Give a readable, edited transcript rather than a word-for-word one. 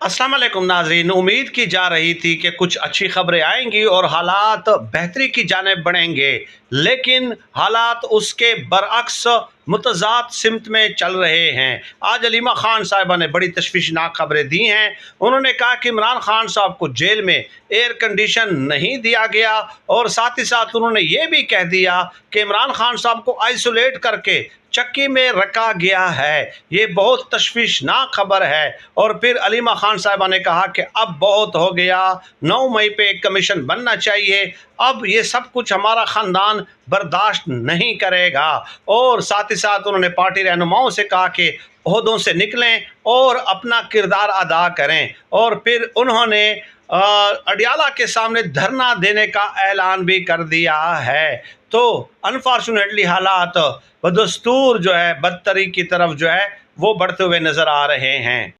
अस्सलाम वालेकुम नाज़रीन। उम्मीद की जा रही थी कि कुछ अच्छी खबरें आएंगी और हालात बेहतरी की जानिब बढ़ेंगे, लेकिन हालात उसके बरअक्स मुतज़ाद सिमत में चल रहे हैं। आज अलीमा खान साहिबा ने बड़ी तशवीशनाक खबरें दी हैं। उन्होंने कहा कि इमरान खान साहब को जेल में एयर कंडीशन नहीं दिया गया और साथ ही साथ उन्होंने ये भी कह दिया कि इमरान खान साहब को आइसोलेट करके चक्की में रखा गया है। ये बहुत तशवीशनाक खबर है। और फिर अलीमा खान साहिबा ने कहा कि अब बहुत हो गया, 9 मई पे एक कमीशन बनना चाहिए, अब ये सब कुछ हमारा ख़ानदान बर्दाश्त नहीं करेगा। और साथ ही साथ उन्होंने पार्टी रहनुमाओं से कहा कि ओहदों से निकलें और अपना किरदार अदा करें। और फिर उन्होंने अडियाला के सामने धरना देने का ऐलान भी कर दिया है। तो अनफॉर्चुनेटली हालात बदस्तूर जो है बदतरी की तरफ जो है वो बढ़ते हुए नज़र आ रहे हैं।